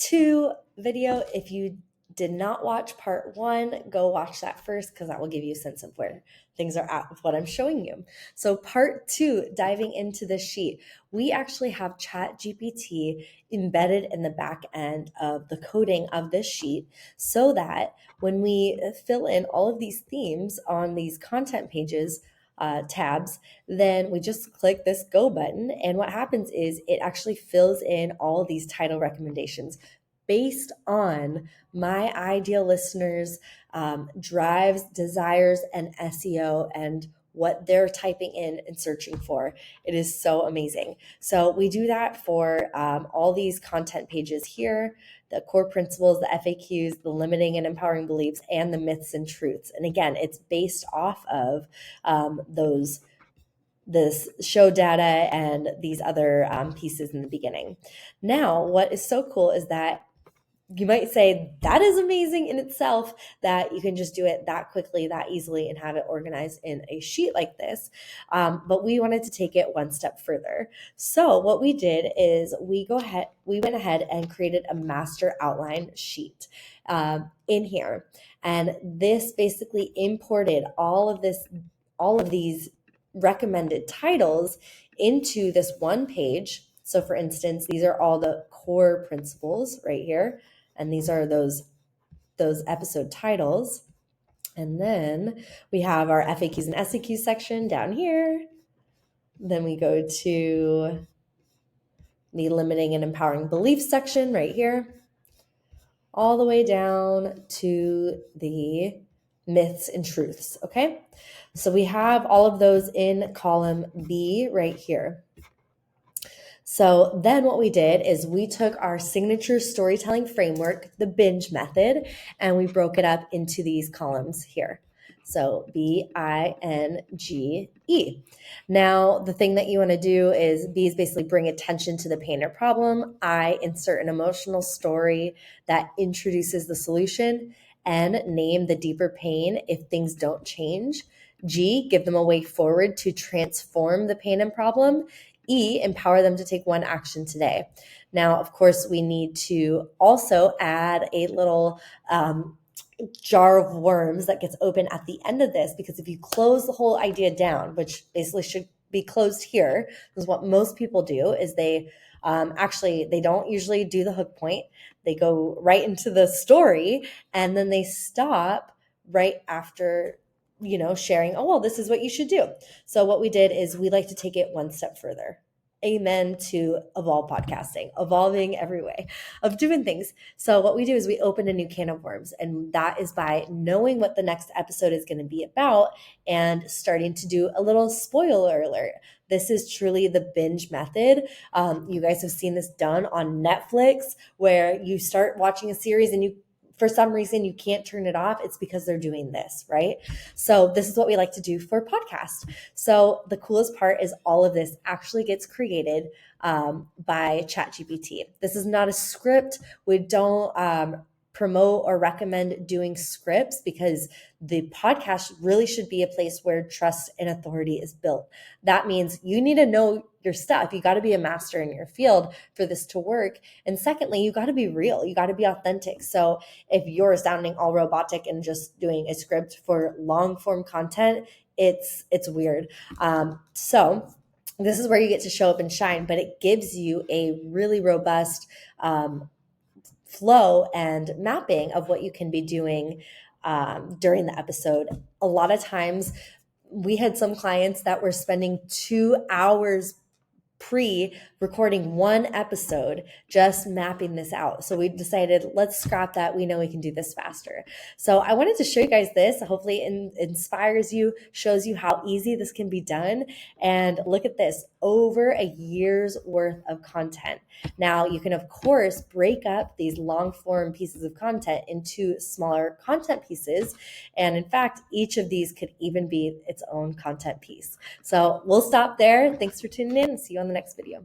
2 video. If you did not watch part 1, go watch that first because that will give you a sense of where things are at with what I'm showing you. So part 2, diving into the sheet, we actually have ChatGPT embedded in the back end of the coding of this sheet so that when we fill in all of these themes on these content pages, tabs, then we just click this go button. And what happens is it actually fills in all these title recommendations based on my ideal listeners' drives, desires, and SEO and what they're typing in and searching for. It is so amazing. So we do that for all these content pages here, the core principles, the FAQs, the limiting and empowering beliefs, and the myths and truths. And again, it's based off of this show data and these other pieces in the beginning. Now, what is so cool is that you might say that is amazing in itself that you can just do it that quickly, that easily, and have it organized in a sheet like this. But we wanted to take it one step further. So what we did is we went ahead and created a master outline sheet in here. And this basically imported all of these recommended titles into this one page. So for instance, these are all the core principles right here. And these are those episode titles. And then we have our FAQs and SEQs section down here. Then we go to the limiting and empowering beliefs section right here, all the way down to the myths and truths, okay? So we have all of those in column B right here. So then what we did is we took our signature storytelling framework, the BINGE method, and we broke it up into these columns here. So B-I-N-G-E. Now, the thing that you want to do is B is basically bring attention to the pain or problem. I, insert an emotional story that introduces the solution. N, name the deeper pain if things don't change. G, give them a way forward to transform the pain and problem. E, empower them to take one action today. Now, of course, we need to also add a little jar of worms that gets open at the end of this, because if you close the whole idea down, which basically should be closed here, because what most people do is they don't usually do the hook point. They go right into the story and then they stop right after sharing, oh, well, this is what you should do. So what we did is we like to take it one step further. Amen to Evolve Podcasting, evolving every way of doing things. So what we do is we open a new can of worms, and that is by knowing what the next episode is going to be about and starting to do a little spoiler alert. This is truly the BINGE method. You guys have seen this done on Netflix, where you start watching a series and for some reason you can't turn it off. It's because they're doing this, right? So this is what we like to do for podcasts. So the coolest part is all of this actually gets created by ChatGPT. This is not a script. We don't promote or recommend doing scripts, because the podcast really should be a place where trust and authority is built. That means you need to know your stuff. You got to be a master in your field for this to work. And secondly, you got to be real. You got to be authentic. So if you're sounding all robotic and just doing a script for long form content, it's weird. So this is where you get to show up and shine, but it gives you a really robust flow and mapping of what you can be doing during the episode. A lot of times we had some clients that were spending 2 hours pre-recording one episode just mapping this out. So we decided, let's scrap that. We know we can do this faster. So I wanted to show you guys this. Hopefully it inspires you, shows you how easy this can be done. And look at this, over a year's worth of content. Now you can, of course, break up these long form pieces of content into smaller content pieces. And in fact, each of these could even be its own content piece. So we'll stop there. Thanks for tuning in and see you on the next video.